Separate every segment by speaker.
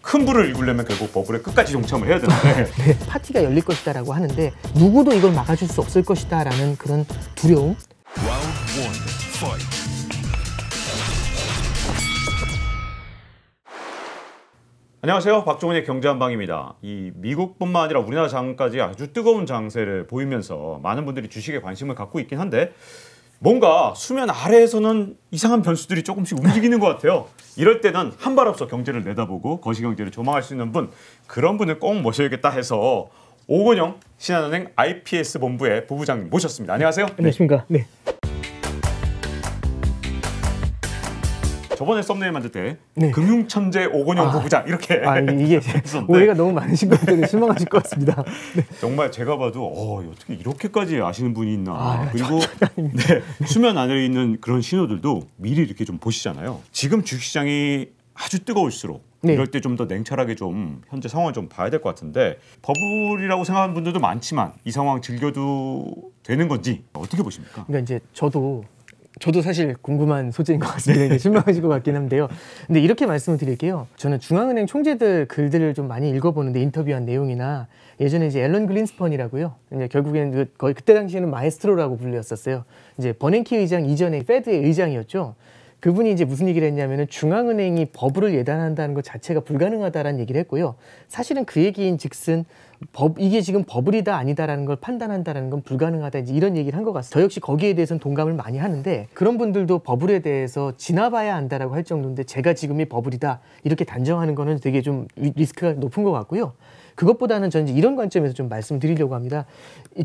Speaker 1: 큰 불을 일구려면 결국 버블에 끝까지 동참을 해야 되는데
Speaker 2: 네, 파티가 열릴 것이다라고 하는데 누구도 이걸 막아줄 수 없을 것이다라는 그런 두려움.
Speaker 1: 안녕하세요, 박종훈의 경제한방입니다. 이 미국뿐만 아니라 우리나라 장까지 아주 뜨거운 장세를 보이면서 많은 분들이 주식에 관심을 갖고 있긴 한데 뭔가 수면 아래에서는 이상한 변수들이 조금씩 움직이는 것 같아요. 이럴 때는 한 발 앞서 경제를 내다보고 거시경제를 조망할 수 있는 분, 그런 분을 꼭 모셔야겠다 해서 오건영 신한은행 IPS 본부의 부부장님 모셨습니다. 안녕하세요.
Speaker 2: 안녕하십니까. 네.
Speaker 1: 저번에 썸네일 만들 때
Speaker 2: 네.
Speaker 1: 금융천재 오건영 부부장 이렇게
Speaker 2: 이게 오해가 너무 많으신 것 같아요. 실망하실 것 같습니다. 네.
Speaker 1: 정말 제가 봐도 어떻게 이렇게까지 아시는 분이 있나. 그리고 네, 수면 안에 있는 그런 신호들도 미리 이렇게 좀 보시잖아요. 지금 주식시장이 아주 뜨거울수록
Speaker 2: 네.
Speaker 1: 이럴 때 좀 더 냉철하게 좀 현재 상황을 좀 봐야 될 것 같은데 버블이라고 생각하는 분들도 많지만 이 상황 즐겨도 되는 건지 어떻게 보십니까?
Speaker 2: 그러니까 이제 저도 사실 궁금한 소재인 것 같습니다. 네. 실망하실 것 같긴 한데요. 근데 이렇게 말씀을 드릴게요. 저는 중앙은행 총재들 글들을 좀 많이 읽어보는데 인터뷰한 내용이나 예전에 이제 앨런 글린스펀이라고요. 이제 결국에는 거의 그때 당시에는 마에스트로라고 불렸었어요. 이제 버냉키 의장 이전에 페드의 의장이었죠. 그분이 이제 무슨 얘기를 했냐면은 중앙은행이 버블을 예단한다는 것 자체가 불가능하다라는 얘기를 했고요. 사실은 그 얘기인 즉슨 이게 지금 버블이다 아니다라는 걸 판단한다는 건 불가능하다 이제 이런 얘기를 한 것 같습니다. 저 역시 거기에 대해서는 동감을 많이 하는데 그런 분들도 버블에 대해서 지나봐야 안다라고 할 정도인데 제가 지금이 버블이다 이렇게 단정하는 거는 되게 좀 리스크가 높은 것 같고요. 그것보다는 저는 이제 이런 관점에서 좀 말씀드리려고 합니다.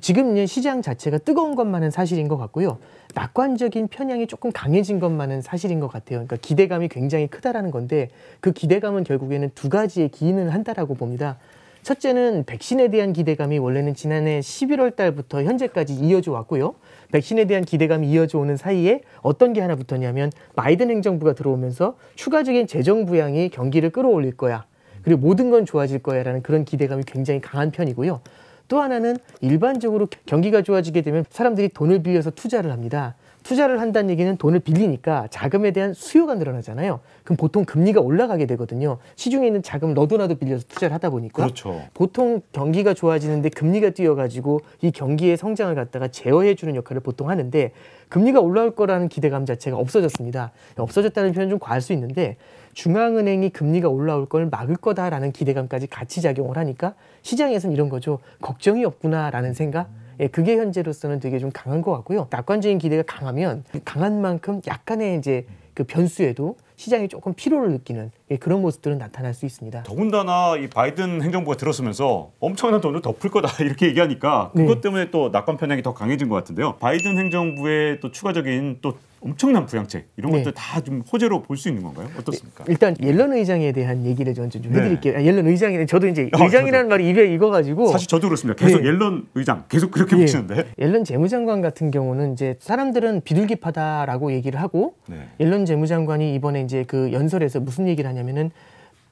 Speaker 2: 지금 시장 자체가 뜨거운 것만은 사실인 것 같고요. 낙관적인 편향이 조금 강해진 것만은 사실인 것 같아요. 그러니까 기대감이 굉장히 크다라는 건데 그 기대감은 결국에는 두 가지에 기인을 한다라고 봅니다. 첫째는 백신에 대한 기대감이 원래는 지난해 11월 달부터 현재까지 이어져 왔고요. 백신에 대한 기대감이 이어져 오는 사이에 어떤 게 하나 붙었냐면 바이든 행정부가 들어오면서 추가적인 재정 부양이 경기를 끌어올릴 거야. 그리고 모든 건 좋아질 거야라는 그런 기대감이 굉장히 강한 편이고요. 또 하나는 일반적으로 경기가 좋아지게 되면 사람들이 돈을 빌려서 투자를 합니다. 투자를 한다는 얘기는 돈을 빌리니까 자금에 대한 수요가 늘어나잖아요. 그럼 보통 금리가 올라가게 되거든요. 시중에 있는 자금 너도 나도 빌려서 투자를 하다 보니까
Speaker 1: 그렇죠.
Speaker 2: 보통 경기가 좋아지는데 금리가 뛰어가지고 이 경기의 성장을 갖다가 제어해주는 역할을 보통 하는데 금리가 올라올 거라는 기대감 자체가 없어졌습니다. 없어졌다는 표현은 좀 과할 수 있는데 중앙은행이 금리가 올라올 걸 막을 거다라는 기대감까지 같이 작용을 하니까 시장에서는 이런 거죠. 걱정이 없구나라는 생각. 그게 현재로서는 되게 좀 강한 것 같고요. 낙관적인 기대가 강하면 강한 만큼 약간의 이제 그 변수에도 시장이 조금 피로를 느끼는 그런 모습들은 나타날 수 있습니다.
Speaker 1: 더군다나 이 바이든 행정부가 들어서면서 엄청난 돈을 더 풀 거다 이렇게 얘기하니까 그것 때문에 또 낙관 편향이 더 강해진 것 같은데요. 바이든 행정부의 또 추가적인 또 엄청난 부양책 이런 것들 다 좀 호재로 볼 수 있는 건가요? 어떻습니까?
Speaker 2: 일단 옐런 의장에 대한 얘기를 좀 해드릴게요. 옐런 의장이 저도 이제 의장이라는 말이 입에 익어가지고
Speaker 1: 사실 저도 그렇습니다. 계속 옐런 의장 계속 그렇게 붙이는데
Speaker 2: 옐런 재무장관 같은 경우는 이제 사람들은 비둘기파다라고 얘기를 하고 옐런 재무장관이 이번에 이제 그 연설에서 무슨 얘기를 하냐면은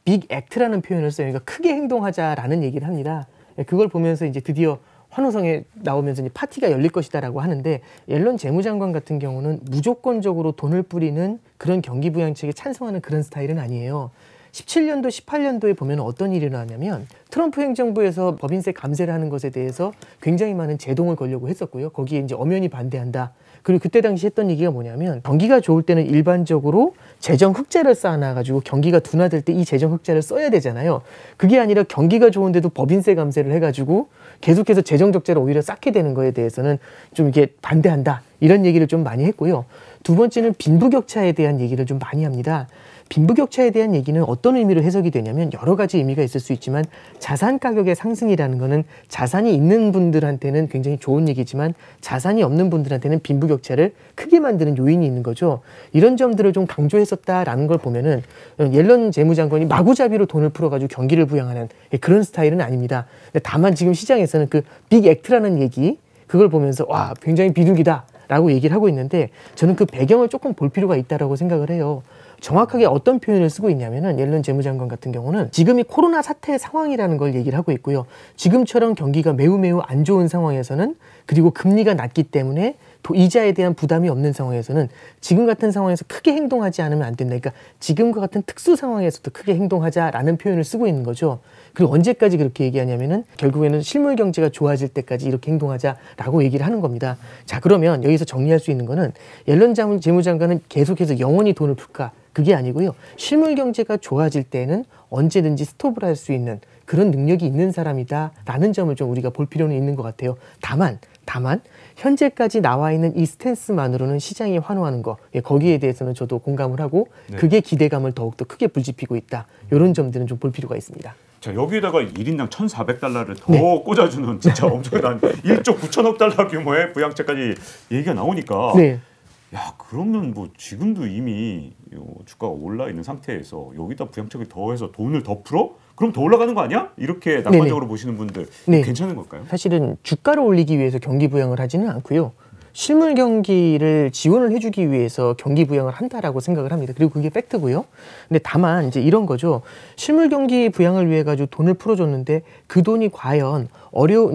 Speaker 2: 빅 액트라는 표현을 써요. 그러니까 크게 행동하자라는 얘기를 합니다. 그걸 보면서 이제 드디어 환호성에 나오면서 이제 파티가 열릴 것이다라고 하는데 옐런 재무장관 같은 경우는 무조건적으로 돈을 뿌리는 그런 경기 부양책에 찬성하는 그런 스타일은 아니에요. 17년도, 18년도에 보면 어떤 일이 일어나냐면 트럼프 행정부에서 법인세 감세를 하는 것에 대해서 굉장히 많은 제동을 걸려고 했었고요. 거기에 이제 엄연히 반대한다. 그리고 그때 당시 했던 얘기가 뭐냐면 경기가 좋을 때는 일반적으로 재정 흑자를 쌓아놔가지고 경기가 둔화될 때 이 재정 흑자를 써야 되잖아요. 그게 아니라 경기가 좋은데도 법인세 감세를 해가지고 계속해서 재정 적자를 오히려 쌓게 되는 거에 대해서는 좀 이렇게 반대한다. 이런 얘기를 좀 많이 했고요. 두 번째는 빈부격차에 대한 얘기를 좀 많이 합니다. 빈부격차에 대한 얘기는 어떤 의미로 해석이 되냐면 여러 가지 의미가 있을 수 있지만 자산 가격의 상승이라는 거는 자산이 있는 분들한테는 굉장히 좋은 얘기지만 자산이 없는 분들한테는 빈부격차를 크게 만드는 요인이 있는 거죠. 이런 점들을 좀 강조했었다라는 걸 보면은 옐런 재무장관이 마구잡이로 돈을 풀어가지고 경기를 부양하는 그런 스타일은 아닙니다. 다만 지금 시장에서는 그 빅 액트라는 얘기 그걸 보면서 와 굉장히 비둘기다라고 얘기를 하고 있는데 저는 그 배경을 조금 볼 필요가 있다라고 생각을 해요. 정확하게 어떤 표현을 쓰고 있냐면은 옐런 재무장관 같은 경우는 지금이 코로나 사태 상황이라는 걸 얘기를 하고 있고요. 지금처럼 경기가 매우 안 좋은 상황에서는 그리고 금리가 낮기 때문에 이자에 대한 부담이 없는 상황에서는 지금 같은 상황에서 크게 행동하지 않으면 안 된다. 그러니까 지금과 같은 특수 상황에서도 크게 행동하자라는 표현을 쓰고 있는 거죠. 그리고 언제까지 그렇게 얘기하냐면은 결국에는 실물 경제가 좋아질 때까지 이렇게 행동하자라고 얘기를 하는 겁니다. 자, 그러면 여기서 정리할 수 있는 거는 옐런 재무장관은 계속해서 영원히 돈을 풀까? 그게 아니고요. 실물 경제가 좋아질 때는 언제든지 스톱을 할 수 있는 그런 능력이 있는 사람이다라는 점을 좀 우리가 볼 필요는 있는 것 같아요. 다만 현재까지 나와 있는 이 스탠스만으로는 시장이 환호하는 거, 거기에 대해서는 저도 공감을 하고 그게 기대감을 더욱더 크게 불지피고 있다. 이런 점들은 좀 볼 필요가 있습니다.
Speaker 1: 자, 여기에다가 1인당 1,400달러를 더 꽂아주는 진짜 엄청난 1조 9천억 달러 규모의 부양책까지 얘기가 나오니까 야, 그러면 뭐 지금도 이미 주가가 올라 있는 상태에서 여기다 부양책을 더해서 돈을 더 풀어? 그럼 더 올라가는 거 아니야? 이렇게 낙관적으로 보시는 분들 괜찮은 걸까요?
Speaker 2: 사실은 주가를 올리기 위해서 경기 부양을 하지는 않고요. 실물 경기를 지원을 해주기 위해서 경기 부양을 한다라고 생각을 합니다. 그리고 그게 팩트고요. 근데 다만 이제 이런 거죠. 실물 경기 부양을 위해 가지고 돈을 풀어줬는데 그 돈이 과연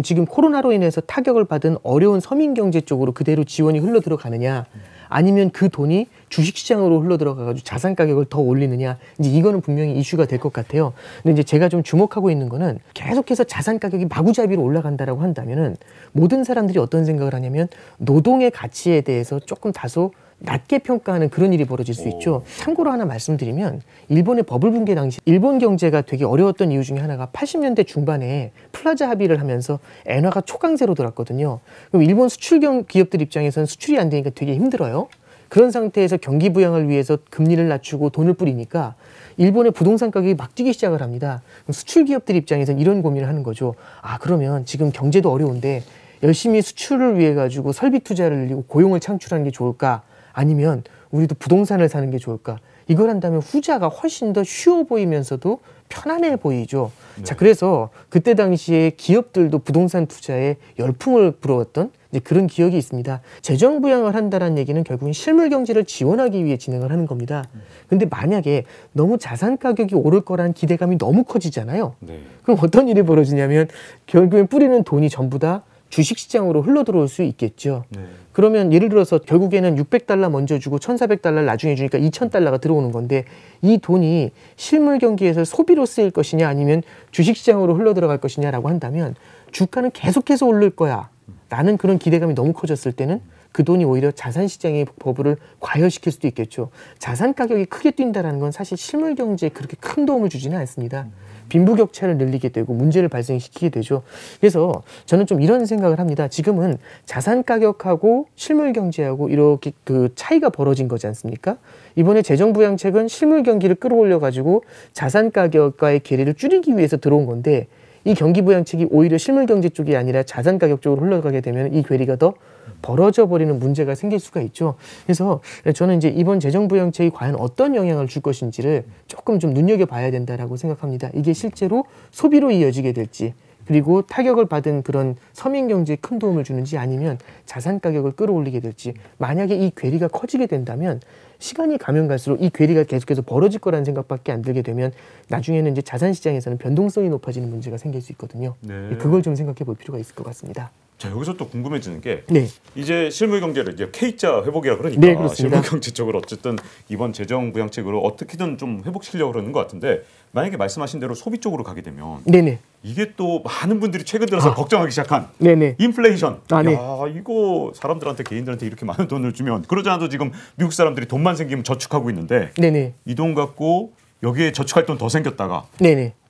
Speaker 2: 지금 코로나로 인해서 타격을 받은 어려운 서민 경제 쪽으로 그대로 지원이 흘러 들어가느냐? 아니면 그 돈이 주식시장으로 흘러 들어가가지고 자산 가격을 더 올리느냐, 이제 이거는 분명히 이슈가 될 것 같아요. 근데 이제 제가 좀 주목하고 있는 거는 계속해서 자산 가격이 마구잡이로 올라간다라고 한다면은 모든 사람들이 어떤 생각을 하냐면 노동의 가치에 대해서 조금 다소 낮게 평가하는 그런 일이 벌어질 수 있죠. 참고로 하나 말씀드리면 일본의 버블 붕괴 당시 일본 경제가 되게 어려웠던 이유 중에 하나가 80년대 중반에 플라자 합의를 하면서 엔화가 초강세로 돌았거든요. 그럼 일본 수출 기업들 입장에서는 수출이 안 되니까 되게 힘들어요. 그런 상태에서 경기 부양을 위해서 금리를 낮추고 돈을 뿌리니까 일본의 부동산 가격이 막 뛰기 시작을 합니다. 그럼 수출 기업들 입장에서는 이런 고민을 하는 거죠. 아, 그러면 지금 경제도 어려운데 열심히 수출을 위해 가지고 설비 투자를 늘리고 고용을 창출하는 게 좋을까? 아니면 우리도 부동산을 사는 게 좋을까? 이걸 한다면 후자가 훨씬 더 쉬워 보이면서도 편안해 보이죠. 자, 그래서 그때 당시에 기업들도 부동산 투자에 열풍을 불어왔던 이제 그런 기억이 있습니다. 재정 부양을 한다는 얘기는 결국은 실물 경제를 지원하기 위해 진행을 하는 겁니다. 근데 만약에 너무 자산 가격이 오를 거라는 기대감이 너무 커지잖아요. 그럼 어떤 일이 벌어지냐면 결국엔 뿌리는 돈이 전부 다 주식시장으로 흘러들어올 수 있겠죠. 그러면 예를 들어서 결국에는 600달러 먼저 주고 1,400달러를 나중에 주니까 2,000달러가 들어오는 건데 이 돈이 실물 경기에서 소비로 쓰일 것이냐 아니면 주식시장으로 흘러들어갈 것이냐라고 한다면 주가는 계속해서 오를 거야 라는 그런 기대감이 너무 커졌을 때는 그 돈이 오히려 자산시장의 버블을 과열시킬 수도 있겠죠. 자산 가격이 크게 뛴다는 건 사실 실물 경제에 그렇게 큰 도움을 주지는 않습니다. 빈부격차를 늘리게 되고 문제를 발생시키게 되죠. 그래서 저는 좀 이런 생각을 합니다. 지금은 자산 가격하고 실물 경제하고 이렇게 그 차이가 벌어진 거지 않습니까? 이번에 재정부양책은 실물 경기를 끌어올려 가지고 자산 가격과의 괴리를 줄이기 위해서 들어온 건데 이 경기부양책이 오히려 실물 경제 쪽이 아니라 자산 가격 쪽으로 흘러가게 되면 이 괴리가 더 벌어져 버리는 문제가 생길 수가 있죠. 그래서 저는 이제 이번 재정부양책이 과연 어떤 영향을 줄 것인지를 조금 좀 눈여겨봐야 된다라고 생각합니다. 이게 실제로 소비로 이어지게 될지 그리고 타격을 받은 그런 서민 경제에 큰 도움을 주는지 아니면 자산 가격을 끌어올리게 될지 만약에 이 괴리가 커지게 된다면 시간이 가면 갈수록 이 괴리가 계속해서 벌어질 거라는 생각밖에 안 들게 되면 나중에는 이제 자산 시장에서는 변동성이 높아지는 문제가 생길 수 있거든요. 그걸 좀 생각해 볼 필요가 있을 것 같습니다.
Speaker 1: 자, 여기서 또 궁금해지는 게 이제 실물 경제를 이제 K자 회복이라 그러니까
Speaker 2: 그렇습니다.
Speaker 1: 실물 경제 쪽으로 어쨌든 이번 재정 부양책으로 어떻게든 좀 회복시키려고 그러는 것 같은데 만약에 말씀하신 대로 소비 쪽으로 가게 되면 이게 또 많은 분들이 최근 들어서 걱정하기 시작한 인플레이션. 야, 이거 사람들한테 개인들한테 이렇게 많은 돈을 주면 그러지 않아도 지금 미국 사람들이 돈만 생기면 저축하고 있는데 이 돈 갖고 여기에 저축할 돈 더 생겼다가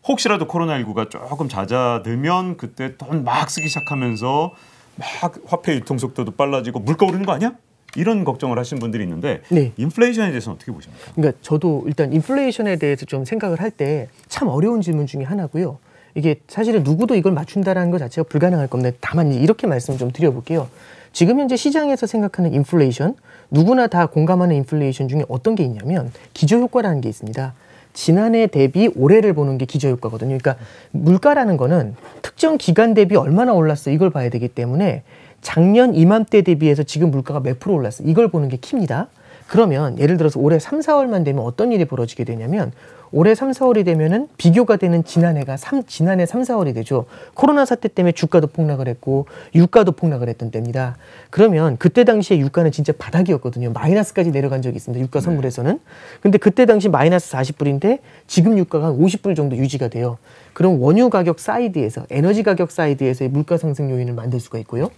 Speaker 1: 혹시라도 코로나19가 조금 잦아들면 그때 돈 막 쓰기 시작하면서 막 화폐 유통 속도도 빨라지고 물가 오르는 거 아니야? 이런 걱정을 하신 분들이 있는데 인플레이션에 대해서는 어떻게 보십니까?
Speaker 2: 그러니까 저도 일단 인플레이션에 대해서 좀 생각을 할 때 참 어려운 질문 중에 하나고요. 이게 사실은 누구도 이걸 맞춘다라는 것 자체가 불가능할 겁니다. 다만 이렇게 말씀 좀 드려볼게요. 지금 현재 시장에서 생각하는 인플레이션, 누구나 다 공감하는 인플레이션 중에 어떤 게 있냐면 기저효과라는 게 있습니다. 지난해 대비 올해를 보는 게 기저효과거든요. 그러니까 물가라는 거는 특정 기간 대비 얼마나 올랐어 이걸 봐야 되기 때문에 작년 이맘때 대비해서 지금 물가가 몇 프로 올랐어 이걸 보는 게 키입니다. 그러면 예를 들어서 올해 3, 4월만 되면 어떤 일이 벌어지게 되냐면 올해 3, 4월이 되면은 비교가 되는 지난해 3, 4월이 되죠. 코로나 사태 때문에 주가도 폭락을 했고 유가도 폭락을 했던 때입니다. 그러면 그때 당시에 유가는 진짜 바닥이었거든요. 마이너스까지 내려간 적이 있습니다. 유가 선물에서는. 근데 그때 당시 마이너스 40불인데 지금 유가가 한 50불 정도 유지가 돼요. 그럼 원유 가격 사이드에서 에너지 가격 사이드에서의 물가 상승 요인을 만들 수가 있고요.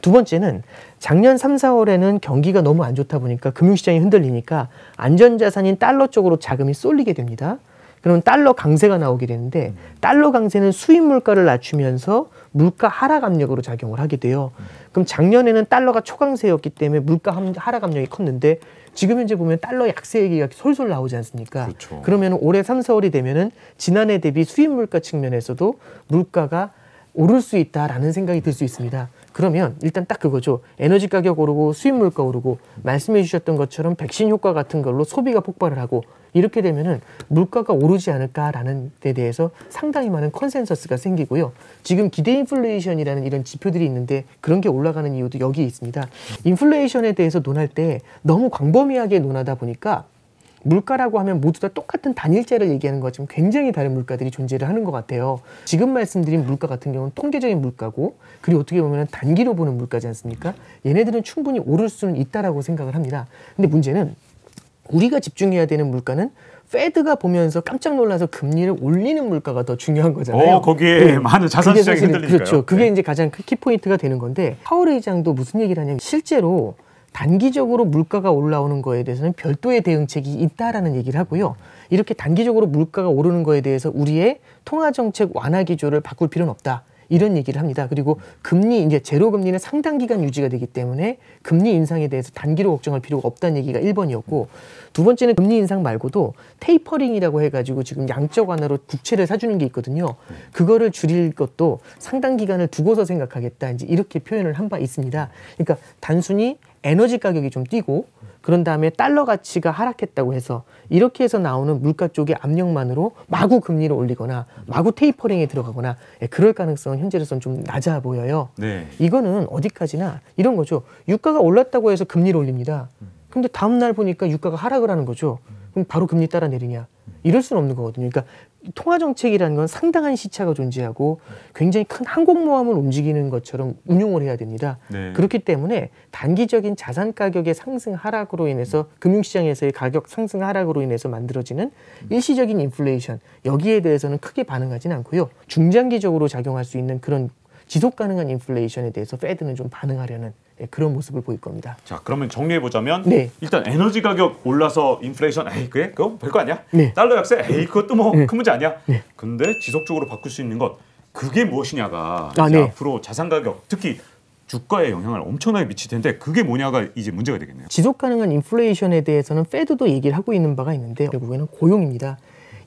Speaker 2: 두 번째는 작년 3, 4월에는 경기가 너무 안 좋다 보니까 금융시장이 흔들리니까 안전자산인 달러 쪽으로 자금이 쏠리게 됩니다. 그러면 달러 강세가 나오게 되는데 달러 강세는 수입 물가를 낮추면서 물가 하락 압력으로 작용을 하게 돼요. 그럼 작년에는 달러가 초강세였기 때문에 물가 하락 압력이 컸는데 지금 현재 보면 달러 약세 얘기가 솔솔 나오지 않습니까?
Speaker 1: 그렇죠.
Speaker 2: 그러면 올해 3, 4월이 되면은 지난해 대비 수입 물가 측면에서도 물가가 오를 수 있다라는 생각이 들 수 있습니다. 그러면 일단 딱 그거죠. 에너지 가격 오르고 수입 물가 오르고 말씀해 주셨던 것처럼 백신 효과 같은 걸로 소비가 폭발을 하고 이렇게 되면은 물가가 오르지 않을까라는 데 대해서 상당히 많은 컨센서스가 생기고요. 지금 기대 인플레이션이라는 이런 지표들이 있는데 그런 게 올라가는 이유도 여기에 있습니다. 인플레이션에 대해서 논할 때 너무 광범위하게 논하다 보니까 물가라고 하면 모두 다 똑같은 단일자를 얘기하는 것처럼 굉장히 다른 물가들이 존재를 하는 것 같아요. 지금 말씀드린 물가 같은 경우는 통계적인 물가고 그리고 어떻게 보면 단기로 보는 물가지 않습니까? 얘네들은 충분히 오를 수는 있다라고 생각을 합니다. 근데 문제는 우리가 집중해야 되는 물가는 페드가 보면서 깜짝 놀라서 금리를 올리는 물가가 더 중요한 거잖아요.
Speaker 1: 거기에 많은 자산 시장이 흔들리니까요.
Speaker 2: 그렇죠. 그게 이제 가장 키포인트가 되는 건데 파월 의장도 무슨 얘기를 하냐면 실제로 단기적으로 물가가 올라오는 거에 대해서는 별도의 대응책이 있다라는 얘기를 하고요. 이렇게 단기적으로 물가가 오르는 거에 대해서 우리의 통화정책 완화 기조를 바꿀 필요는 없다. 이런 얘기를 합니다. 그리고 금리, 이제 제로 금리는 상당 기간 유지가 되기 때문에 금리 인상에 대해서 단기로 걱정할 필요가 없다는 얘기가 1번이었고 두 번째는 금리 인상 말고도 테이퍼링이라고 해가지고 지금 양적 완화로 국채를 사주는 게 있거든요. 그거를 줄일 것도 상당 기간을 두고서 생각하겠다. 이제 이렇게 표현을 한 바 있습니다. 그러니까 단순히 에너지 가격이 좀 뛰고 그런 다음에 달러 가치가 하락했다고 해서 이렇게 해서 나오는 물가 쪽의 압력만으로 마구 금리를 올리거나 마구 테이퍼링에 들어가거나 그럴 가능성은 현재로서는 좀 낮아 보여요.
Speaker 1: 네.
Speaker 2: 이거는 어디까지나 이런 거죠. 유가가 올랐다고 해서 금리를 올립니다. 근데 다음 날 보니까 유가가 하락을 하는 거죠. 그럼 바로 금리 따라 내리냐? 이럴 수는 없는 거거든요. 그러니까 통화정책이라는 건 상당한 시차가 존재하고 굉장히 큰 항공모함을 움직이는 것처럼 운용을 해야 됩니다.
Speaker 1: 네.
Speaker 2: 그렇기 때문에 단기적인 자산 가격의 상승 하락으로 인해서 금융시장에서의 가격 상승 하락으로 인해서 만들어지는 일시적인 인플레이션 여기에 대해서는 크게 반응하지는 않고요. 중장기적으로 작용할 수 있는 그런 지속 가능한 인플레이션에 대해서 페드는 좀 반응하려는 그런 모습을 보일 겁니다.
Speaker 1: 자, 그러면 정리해 보자면
Speaker 2: 네.
Speaker 1: 일단 에너지 가격 올라서 인플레이션 그거 별거 아니야?
Speaker 2: 네.
Speaker 1: 달러 약세 그것도 뭐 큰 문제 아니야?
Speaker 2: 네.
Speaker 1: 근데 지속적으로 바꿀 수 있는 것 그게 무엇이냐가
Speaker 2: 네.
Speaker 1: 앞으로 자산 가격 특히 주가에 영향을 엄청나게 미칠 텐데 그게 뭐냐가 이제 문제가 되겠네요.
Speaker 2: 지속 가능한 인플레이션에 대해서는 페드도 얘기를 하고 있는 바가 있는데 결국에는 고용입니다.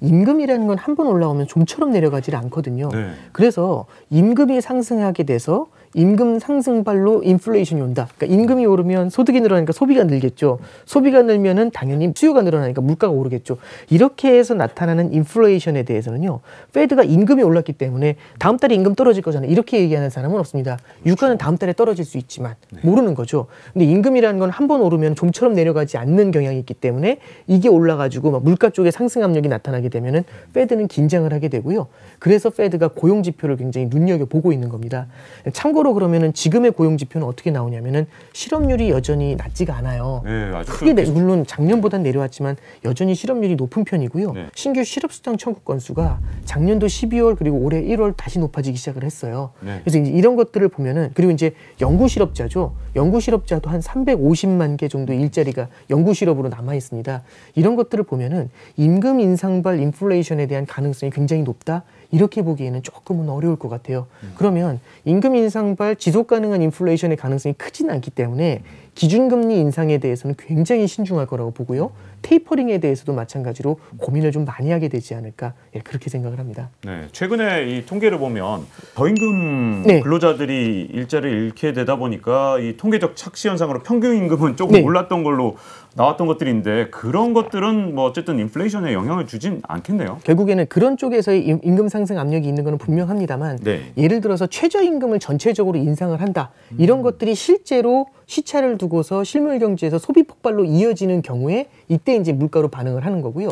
Speaker 2: 임금이라는 건 한 번 올라오면 좀처럼 내려가지 않거든요.
Speaker 1: 네.
Speaker 2: 그래서 임금이 상승하게 돼서 임금 상승발로 인플레이션이 온다. 그러니까 임금이 오르면 소득이 늘어나니까 소비가 늘겠죠. 소비가 늘면은 당연히 수요가 늘어나니까 물가가 오르겠죠. 이렇게 해서 나타나는 인플레이션에 대해서는요. 페드가 임금이 올랐기 때문에 다음 달에 임금 떨어질 거잖아요. 이렇게 얘기하는 사람은 없습니다. 유가는 다음 달에 떨어질 수 있지만 모르는 거죠. 근데 임금이라는 건 한 번 오르면 좀처럼 내려가지 않는 경향이 있기 때문에 이게 올라가지고 막 물가 쪽에 상승 압력이 나타나게 되면은 페드는 긴장을 하게 되고요. 그래서 페드가 고용 지표를 굉장히 눈여겨 보고 있는 겁니다. 참고로 그러면은 지금의 고용 지표는 어떻게 나오냐면은 실업률이 여전히 낮지가 않아요.
Speaker 1: 네, 아주
Speaker 2: 크게 물론 작년보단 내려왔지만 여전히 실업률이 높은 편이고요.
Speaker 1: 네.
Speaker 2: 신규 실업수당 청구 건수가 작년도 12월 그리고 올해 1월 다시 높아지기 시작을 했어요.
Speaker 1: 네.
Speaker 2: 그래서 이제 이런 것들을 보면은 그리고 이제 연구 실업자죠. 연구 실업자도 한 350만 개 정도 일자리가 연구 실업으로 남아 있습니다. 이런 것들을 보면은 임금 인상발 인플레이션에 대한 가능성이 굉장히 높다. 이렇게 보기에는 조금은 어려울 것 같아요. 그러면 임금 인상발 지속 가능한 인플레이션의 가능성이 크지는 않기 때문에 기준금리 인상에 대해서는 굉장히 신중할 거라고 보고요. 테이퍼링에 대해서도 마찬가지로 고민을 좀 많이 하게 되지 않을까 그렇게 생각을 합니다.
Speaker 1: 네, 최근에 이 통계를 보면 저임금
Speaker 2: 네.
Speaker 1: 근로자들이 일자리를 잃게 되다 보니까 이 통계적 착시 현상으로 평균 임금은 조금 올랐던 걸로 나왔던 것들인데 그런 것들은 뭐 어쨌든 인플레이션에 영향을 주진 않겠네요.
Speaker 2: 결국에는 그런 쪽에서의 임금 상승 압력이 있는 것은 분명합니다만 예를 들어서 최저임금을 전체적으로 인상을 한다. 이런 것들이 실제로 시차를 두고 두고서 실물 경제에서 소비 폭발로 이어지는 경우에 이때 이제 물가로 반응을 하는 거고요.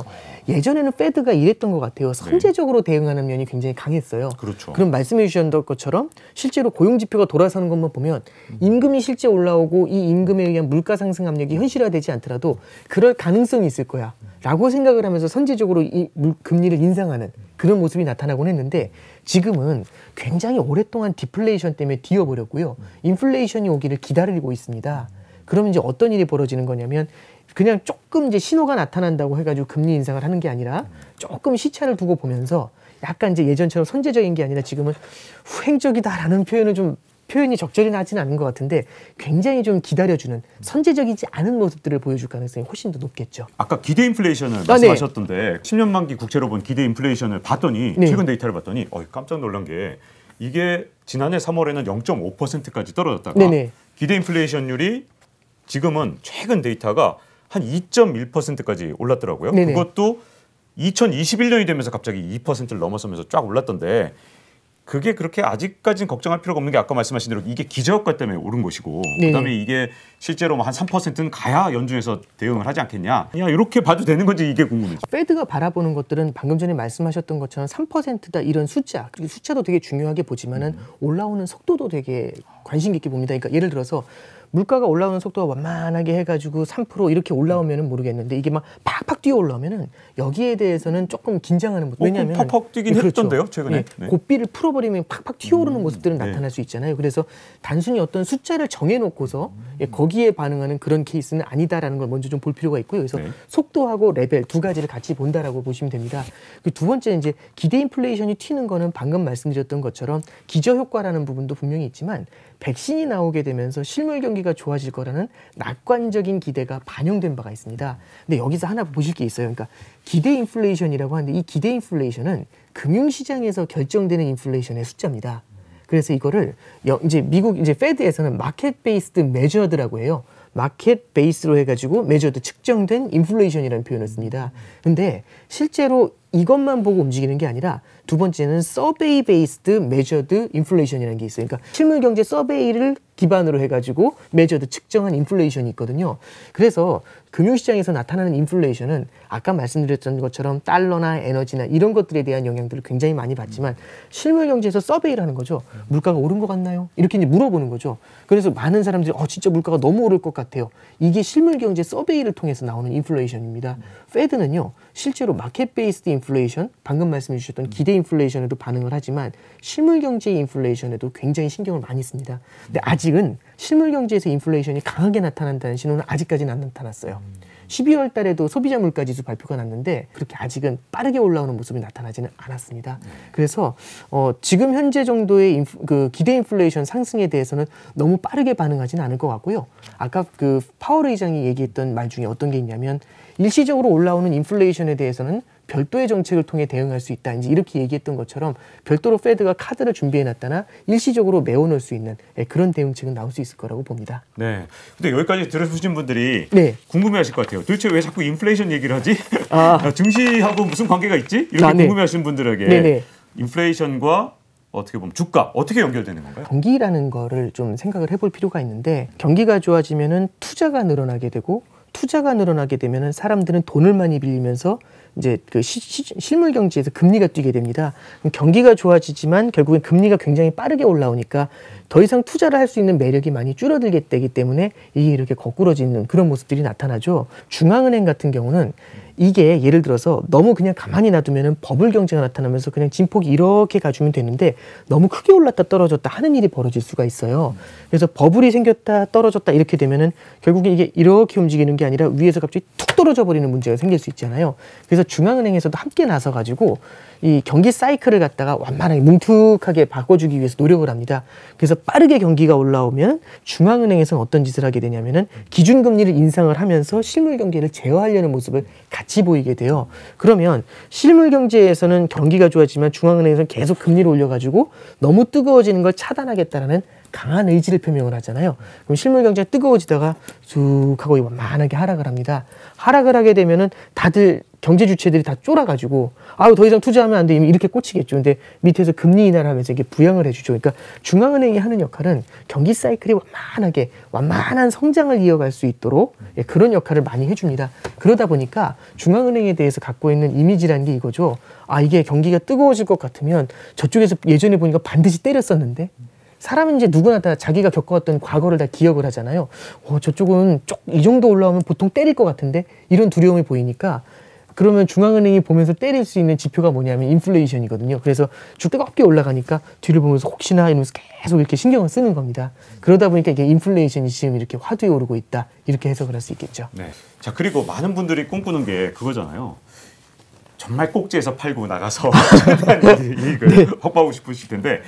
Speaker 2: 예전에는 페드가 이랬던 것 같아요. 선제적으로 대응하는 면이 굉장히 강했어요.
Speaker 1: 그렇죠.
Speaker 2: 그럼 말씀해 주셨던 것처럼 실제로 고용 지표가 돌아서는 것만 보면 임금이 실제 올라오고 이 임금에 의한 물가 상승 압력이 현실화되지 않더라도 그럴 가능성이 있을 거야 라고 생각을 하면서 선제적으로 이 금리를 인상하는 그런 모습이 나타나곤 했는데 지금은 굉장히 오랫동안 디플레이션 때문에 뒤어버렸고요. 인플레이션이 오기를 기다리고 있습니다. 그러면 이제 어떤 일이 벌어지는 거냐면 그냥 조금 이제 신호가 나타난다고 해가지고 금리 인상을 하는 게 아니라 조금 시차를 두고 보면서 약간 이제 예전처럼 선제적인 게 아니라 지금은 후행적이다라는 표현이 적절히 나지는 않은 것 같은데 굉장히 좀 기다려주는 선제적이지 않은 모습들을 보여줄 가능성이 훨씬 더 높겠죠.
Speaker 1: 아까 기대 인플레이션을 말씀하셨던데 10년 만기 국채로 본 기대 인플레이션을 봤더니 최근 데이터를 봤더니 깜짝 놀란 게 이게 지난해 3월에는 0.5%까지 떨어졌다가 기대 인플레이션율이 지금은 최근 데이터가 한 2.1%까지 올랐더라고요. 그것도 2021년이 되면서 갑자기 2%를 넘어서면서 쫙 올랐던데 그게 그렇게 아직까지는 걱정할 필요가 없는 게 아까 말씀하신 대로 이게 기저효과 때문에 오른 것이고 그다음에 이게 실제로 한 3%는 가야 연준에서 대응을 하지 않겠냐. 야, 이렇게 봐도 되는 건지 이게 궁금해요.
Speaker 2: 페드가 바라보는 것들은 방금 전에 말씀하셨던 것처럼 3%다 이런 숫자, 그리고 숫자도 되게 중요하게 보지만은 올라오는 속도도 되게 관심 깊게 봅니다. 그러니까 예를 들어서 물가가 올라오는 속도가 완만하게 해가지고 3% 이렇게 올라오면은 모르겠는데 이게 막 팍팍 뛰어 올라오면은 여기에 대해서는 조금 긴장하는 모습. 왜냐하면
Speaker 1: 팍팍 뛰긴 했던데요, 최근에.
Speaker 2: 고삐를 풀어버리면 팍팍 튀어오르는 모습들은 나타날 수 있잖아요. 그래서 단순히 어떤 숫자를 정해놓고서 거기에 반응하는 그런 케이스는 아니다라는 걸 먼저 좀 볼 필요가 있고요. 그래서 속도하고 레벨 두 가지를 같이 본다라고 보시면 됩니다. 그 두 번째는 이제 기대 인플레이션이 튀는 거는 방금 말씀드렸던 것처럼 기저효과라는 부분도 분명히 있지만 백신이 나오게 되면서 실물 경기가 좋아질 거라는 낙관적인 기대가 반영된 바가 있습니다. 근데 여기서 하나 보실 게 있어요. 그러니까 기대 인플레이션이라고 하는데 이 기대 인플레이션은 금융시장에서 결정되는 인플레이션의 숫자입니다. 그래서 이거를 이제 미국 이제 페드에서는 마켓 베이스드 메저드라고 해요. 마켓 베이스로 해가지고 메저드 측정된 인플레이션이라는 표현을 씁니다. 근데 실제로 이것만 보고 움직이는 게 아니라 두 번째는 서베이 베이스드 메저드 인플레이션이라는 게 있어요. 그러니까 실물 경제 서베이를 기반으로 해가지고 메저드 측정한 인플레이션이 있거든요. 그래서 금융시장에서 나타나는 인플레이션은 아까 말씀드렸던 것처럼 달러나 에너지나 이런 것들에 대한 영향들을 굉장히 많이 받지만 실물 경제에서 서베이를 하는 거죠. 물가가 오른 것 같나요? 이렇게 이제 물어보는 거죠. 그래서 많은 사람들이 진짜 물가가 너무 오를 것 같아요. 이게 실물 경제 서베이를 통해서 나오는 인플레이션입니다. 페드는요. 실제로 마켓 베이스드 인플레이션, 방금 말씀해 주셨던 기대 인플레이션에도 반응을 하지만 실물 경제 인플레이션에도 굉장히 신경을 많이 씁니다. 근데 아직은 실물 경제에서 인플레이션이 강하게 나타난다는 신호는 아직까지는 안 나타났어요. 12월 달에도 소비자 물가 지수 발표가 났는데 그렇게 아직은 빠르게 올라오는 모습이 나타나지는 않았습니다. 그래서 지금 현재 정도의 그 기대 인플레이션 상승에 대해서는 너무 빠르게 반응하지는 않을 것 같고요. 아까 그 파월 의장이 얘기했던 말 중에 어떤 게 있냐면 일시적으로 올라오는 인플레이션에 대해서는 별도의 정책을 통해 대응할 수 있다. 이제 이렇게 얘기했던 것처럼 별도로 페드가 카드를 준비해놨다나 일시적으로 메워놓을 수 있는 그런 대응책은 나올 수 있을 거라고 봅니다.
Speaker 1: 네. 근데 여기까지 들어주신 분들이 궁금해하실 것 같아요. 도대체 왜 자꾸 인플레이션 얘기를 하지? 증시하고 무슨 관계가 있지? 이렇게 궁금해하시는 분들에게 인플레이션과 어떻게 보면 주가 어떻게 연결되는 건가요?
Speaker 2: 경기라는 거를 좀 생각을 해볼 필요가 있는데 경기가 좋아지면은 투자가 늘어나게 되고 투자가 늘어나게 되면은 사람들은 돈을 많이 빌리면서 이제 그 실물 경제에서 금리가 뛰게 됩니다. 그럼 경기가 좋아지지만 결국엔 금리가 굉장히 빠르게 올라오니까 더 이상 투자를 할 수 있는 매력이 많이 줄어들게 되기 때문에 이게 이렇게 거꾸러지는 그런 모습들이 나타나죠. 중앙은행 같은 경우는 이게 예를 들어서 너무 그냥 가만히 놔두면은 버블 경제가 나타나면서 그냥 진폭이 이렇게 가주면 되는데 너무 크게 올랐다 떨어졌다 하는 일이 벌어질 수가 있어요. 그래서 버블이 생겼다 떨어졌다 이렇게 되면은 결국에 이게 이렇게 움직이는 게 아니라 위에서 갑자기 툭 떨어져 버리는 문제가 생길 수 있잖아요. 그래서 중앙은행에서도 함께 나서 가지고 이 경기 사이클을 갖다가 완만하게 뭉툭하게 바꿔주기 위해서 노력을 합니다. 그래서 빠르게 경기가 올라오면 중앙은행에서는 어떤 짓을 하게 되냐면은 기준금리를 인상을 하면서 실물 경제를 제어하려는 모습을 같이 보이게 돼요. 그러면 실물 경제에서는 경기가 좋아지만 중앙은행에서는 계속 금리를 올려가지고 너무 뜨거워지는 걸 차단하겠다라는 강한 의지를 표명을 하잖아요. 그럼 실물 경제가 뜨거워지다가 쑥 하고 완만하게 하락을 합니다. 하락을 하게 되면은 다들 경제 주체들이 다 쫄아가지고 아유 더 이상 투자하면 안 돼 이렇게 꽂히겠죠. 근데 밑에서 금리 인하를 하면서 이게 부양을 해주죠. 그러니까 중앙은행이 하는 역할은 경기 사이클이 완만하게 완만한 성장을 이어갈 수 있도록 그런 역할을 많이 해줍니다. 그러다 보니까 중앙은행에 대해서 갖고 있는 이미지라는 게 이거죠. 아 이게 경기가 뜨거워질 것 같으면 저쪽에서 예전에 보니까 반드시 때렸었는데 사람은 이제 누구나 다 자기가 겪어왔던 과거를 다 기억을 하잖아요. 저쪽은 이 정도 올라오면 보통 때릴 것 같은데 이런 두려움이 보이니까 그러면 중앙은행이 보면서 때릴 수 있는 지표가 뭐냐면 인플레이션이거든요. 그래서 주 뜨겁게 올라가니까 뒤를 보면서 혹시나 이러면서 계속 이렇게 신경을 쓰는 겁니다. 그러다 보니까 이게 인플레이션이 지금 이렇게 화두에 오르고 있다. 이렇게 해석을 할 수 있겠죠.
Speaker 1: 네. 자 그리고 많은 분들이 꿈꾸는 게 그거잖아요. 정말 꼭지에서 팔고 나가서 이익을 네. 확보하고 싶으실 텐데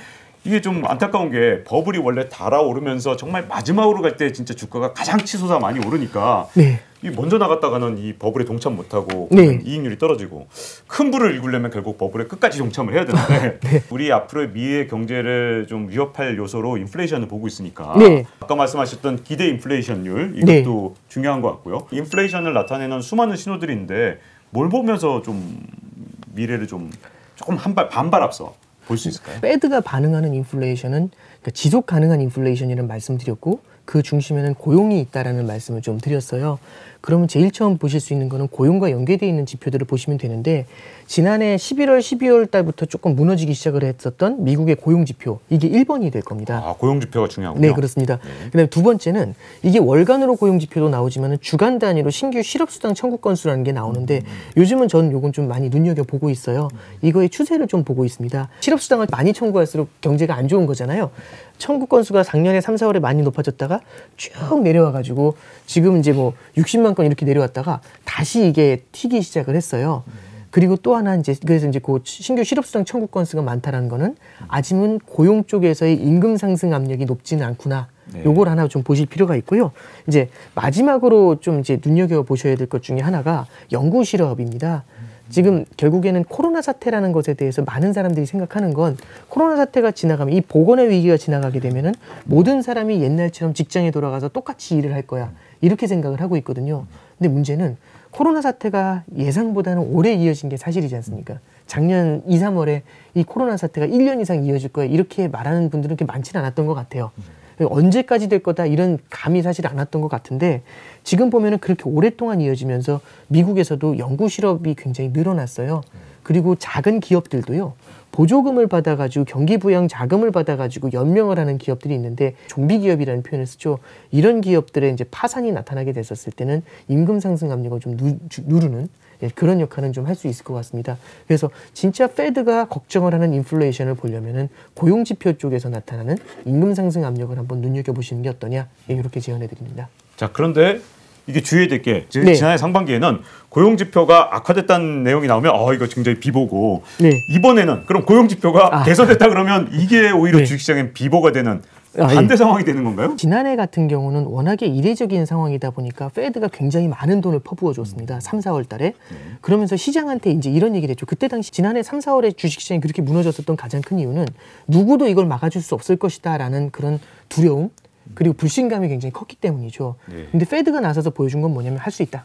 Speaker 1: 이게 좀 안타까운 게 버블이 원래 달아오르면서 정말 마지막으로 갈 때 진짜 주가가 가장 치솟아 많이 오르니까
Speaker 2: 네.
Speaker 1: 이 먼저 나갔다가는 이 버블에 동참 못하고
Speaker 2: 네.
Speaker 1: 이익률이 떨어지고 큰 불을 일구려면 결국 버블에 끝까지 동참을 해야 되는데 네. 우리 앞으로의 미래 경제를 좀 위협할 요소로 인플레이션을 보고 있으니까
Speaker 2: 네.
Speaker 1: 아까 말씀하셨던 기대 인플레이션율 이것도 네. 중요한 것 같고요. 인플레이션을 나타내는 수많은 신호들이 있는데 뭘 보면서 좀 미래를 좀 조금 반발 앞서 볼 수 있을까요?
Speaker 2: 패드가 반응하는 인플레이션은 그러니까 지속 가능한 인플레이션이라는 말씀드렸고 그 중심에는 고용이 있다라는 말씀을 좀 드렸어요. 그러면 제일 처음 보실 수 있는 거는 고용과 연계되어 있는 지표들을 보시면 되는데 지난해 11월, 12월 달부터 조금 무너지기 시작을 했었던 미국의 고용 지표 이게 1번이 될 겁니다.
Speaker 1: 아, 고용 지표가 중요하군요.
Speaker 2: 네, 그렇습니다. 네. 그다음에 두 번째는 이게 월간으로 고용 지표도 나오지만 주간 단위로 신규 실업수당 청구 건수라는 게 나오는데 요즘은 저는 요건 좀 많이 눈여겨보고 있어요. 이거의 추세를 좀 보고 있습니다. 실업수당을 많이 청구할수록 경제가 안 좋은 거잖아요. 청구 건수가 작년에 3, 4월에 많이 높아졌다가 쭉 내려와가지고 지금 이제 뭐 60만 건 이렇게 내려왔다가 다시 이게 튀기 시작을 했어요. 그리고 또 하나 이제 그래서 이제 그 신규 실업수당 청구 건수가 많다라는 거는 아직은 고용 쪽에서의 임금 상승 압력이 높지는 않구나. 네. 요걸 하나 좀 보실 필요가 있고요. 이제 마지막으로 좀 이제 눈여겨 보셔야 될 것 중에 하나가 연구 실업입니다. 지금 결국에는 코로나 사태라는 것에 대해서 많은 사람들이 생각하는 건 코로나 사태가 지나가면 이 보건의 위기가 지나가게 되면은 모든 사람이 옛날처럼 직장에 돌아가서 똑같이 일을 할 거야. 이렇게 생각을 하고 있거든요. 근데 문제는 코로나 사태가 예상보다는 오래 이어진 게 사실이지 않습니까? 작년 2, 3월에 이 코로나 사태가 1년 이상 이어질 거야. 이렇게 말하는 분들은 그렇게 많지는 않았던 것 같아요. 언제까지 될 거다 이런 감이 사실 안 왔던 것 같은데 지금 보면은 그렇게 오랫동안 이어지면서 미국에서도 연구 실업이 굉장히 늘어났어요. 그리고 작은 기업들도요. 보조금을 받아가지고 경기 부양 자금을 받아가지고 연명을 하는 기업들이 있는데 좀비 기업이라는 표현을 쓰죠. 이런 기업들의 이제 파산이 나타나게 됐었을 때는 임금 상승 압력을 좀 누르는 그런 역할은 좀 할 수 있을 것 같습니다. 그래서 진짜 패드가 걱정을 하는 인플레이션을 보려면은 고용 지표 쪽에서 나타나는 임금 상승 압력을 한번 눈여겨 보시는 게 어떠냐 이렇게 제안해 드립니다.
Speaker 1: 자 그런데 이게 주의해야 될 게 네. 지난해 상반기에는 고용 지표가 악화됐다는 내용이 나오면 이거 굉장히 비보고 네. 이번에는 그럼 고용 지표가 개선됐다 그러면 이게 오히려 네. 주식시장엔 비보가 되는 반대 상황이 되는 건가요?
Speaker 2: 지난해 같은 경우는 워낙에 이례적인 상황이다 보니까 패드가 굉장히 많은 돈을 퍼부어 줬습니다. 3, 4월 달에. 그러면서 시장한테 이제 이런 얘기를 했죠. 그때 당시 지난해 3, 4월에 주식시장이 그렇게 무너졌었던 가장 큰 이유는 누구도 이걸 막아줄 수 없을 것이다 라는 그런 두려움 그리고 불신감이 굉장히 컸기 때문이죠. 근데 패드가 나서서 보여준 건 뭐냐면 할 수 있다.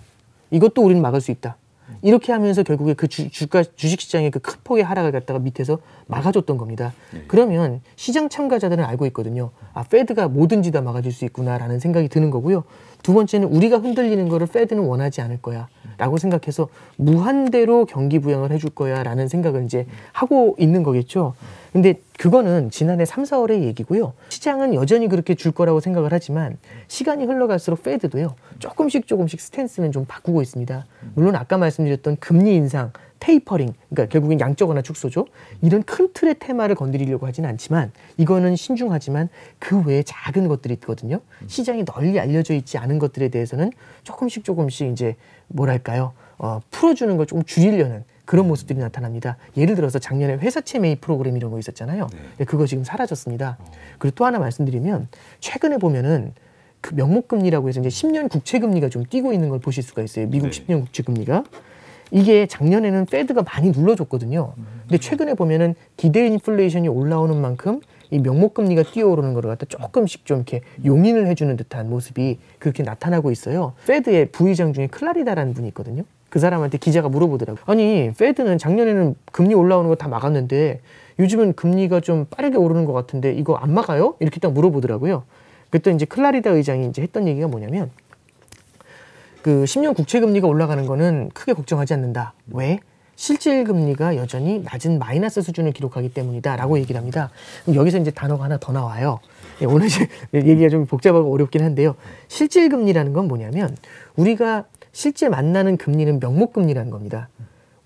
Speaker 2: 이것도 우리는 막을 수 있다. 이렇게 하면서 결국에 그 주식시장의 그 큰 폭의 하락을 갖다가 밑에서 막아줬던 겁니다. 그러면 시장 참가자들은 알고 있거든요. 패드가 뭐든지 다 막아줄 수 있구나라는 생각이 드는 거고요. 두 번째는 우리가 흔들리는 거를 패드는 원하지 않을 거야 라고 생각해서 무한대로 경기 부양을 해줄 거야 라는 생각을 이제 하고 있는 거겠죠. 근데 그거는 지난해 3, 4월의 얘기고요. 시장은 여전히 그렇게 줄 거라고 생각을 하지만 시간이 흘러갈수록 패드도요. 조금씩 스탠스는 좀 바꾸고 있습니다. 물론 아까 말씀드렸던 금리 인상, 테이퍼링, 그러니까 결국엔 양적 완화 축소죠. 이런 큰 틀의 테마를 건드리려고 하진 않지만 이거는 신중하지만 그 외에 작은 것들이 있거든요. 시장이 널리 알려져 있지 않은 것들에 대해서는 조금씩 이제 뭐랄까요? 풀어주는 걸 조금 줄이려는 그런 모습들이 나타납니다. 예를 들어서 작년에 회사채 매입 프로그램 이런 거 있었잖아요. 네. 그거 지금 사라졌습니다. 그리고 또 하나 말씀드리면 최근에 보면은 그 명목금리라고 해서 이제 10년 국채금리가 좀 뛰고 있는 걸 보실 수가 있어요. 미국 10년 국채금리가. 이게 작년에는 패드가 많이 눌러줬거든요. 근데 최근에 보면은 기대 인플레이션이 올라오는 만큼 이 명목금리가 뛰어오르는 걸 갖다 조금씩 좀 이렇게 용인을 해주는 듯한 모습이 그렇게 나타나고 있어요. 페드의 부의장 중에 클라리다라는 분이 있거든요. 그 사람한테 기자가 물어보더라고요. 아니, 페드는 작년에는 금리 올라오는 거 다 막았는데 요즘은 금리가 좀 빠르게 오르는 것 같은데 이거 안 막아요? 이렇게 딱 물어보더라고요. 그랬더니 이제 클라리다 의장이 이제 했던 얘기가 뭐냐면 그 10년 국채 금리가 올라가는 거는 크게 걱정하지 않는다. 왜? 실질 금리가 여전히 낮은 마이너스 수준을 기록하기 때문이다라고 얘기를 합니다. 그럼 여기서 이제 단어가 하나 더 나와요. 오늘 얘기가 좀 복잡하고 어렵긴 한데요. 실질 금리라는 건 뭐냐면 우리가 실제 만나는 금리는 명목 금리라는 겁니다.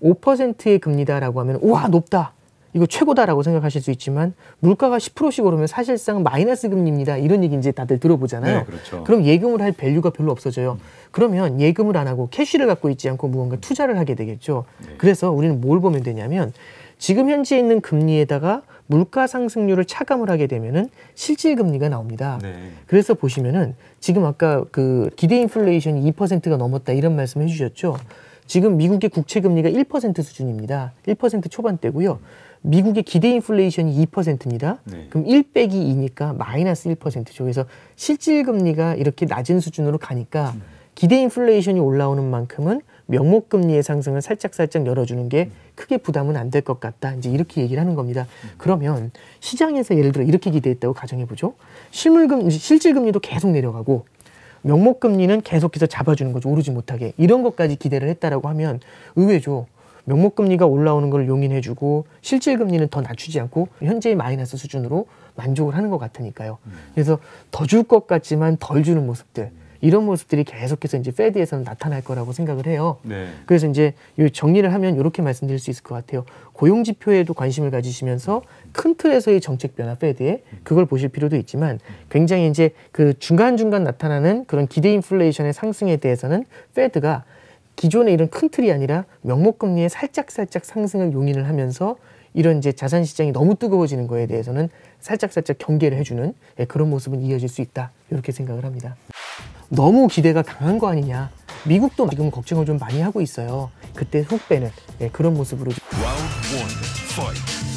Speaker 2: 5%의 금리다라고 하면 우와 높다. 이거 최고다라고 생각하실 수 있지만 물가가 10%씩 오르면 사실상 마이너스 금리입니다. 이런 얘기 이제 다들 들어보잖아요.
Speaker 1: 네, 그렇죠.
Speaker 2: 그럼 예금을 할 밸류가 별로 없어져요. 그러면 예금을 안 하고 캐시를 갖고 있지 않고 무언가 투자를 하게 되겠죠.
Speaker 1: 네.
Speaker 2: 그래서 우리는 뭘 보면 되냐면 지금 현재 있는 금리에다가 물가 상승률을 차감을 하게 되면은 실질 금리가 나옵니다.
Speaker 1: 네.
Speaker 2: 그래서 보시면은 지금 아까 그 기대 인플레이션이 2%가 넘었다 이런 말씀 해주셨죠. 지금 미국의 국채 금리가 1% 수준입니다. 1% 초반대고요. 미국의 기대 인플레이션이 2%입니다.
Speaker 1: 네.
Speaker 2: 그럼 1 빼기 2니까 마이너스 1%죠. 그래서 실질 금리가 이렇게 낮은 수준으로 가니까 기대 인플레이션이 올라오는 만큼은 명목 금리의 상승을 살짝 열어주는 게 크게 부담은 안 될 것 같다. 이제 이렇게 얘기를 하는 겁니다. 그러면 시장에서 예를 들어 이렇게 기대했다고 가정해보죠. 실질 금리도 계속 내려가고 명목 금리는 계속해서 잡아주는 거죠. 오르지 못하게. 이런 것까지 기대를 했다라고 하면 의외죠. 명목 금리가 올라오는 걸 용인해주고 실질 금리는 더 낮추지 않고 현재의 마이너스 수준으로 만족을 하는 것 같으니까요. 그래서 더 줄 것 같지만 덜 주는 모습들. 이런 모습들이 계속해서 이제 페드에서는 나타날 거라고 생각을 해요.
Speaker 1: 네.
Speaker 2: 그래서 이제 정리를 하면 이렇게 말씀드릴 수 있을 것 같아요. 고용 지표에도 관심을 가지시면서 큰 틀에서의 정책 변화 페드에 그걸 보실 필요도 있지만 굉장히 이제 그 중간중간 나타나는 그런 기대 인플레이션의 상승에 대해서는 페드가 기존의 이런 큰 틀이 아니라 명목 금리의 살짝 상승을 용인을 하면서 이런 이제 자산 시장이 너무 뜨거워지는 거에 대해서는 살짝 경계를 해주는 그런 모습은 이어질 수 있다. 이렇게 생각을 합니다. 너무 기대가 강한 거 아니냐. 미국도 지금 걱정을 좀 많이 하고 있어요. 그때 훅 빼는 그런 모습으로.
Speaker 3: Round one, fight.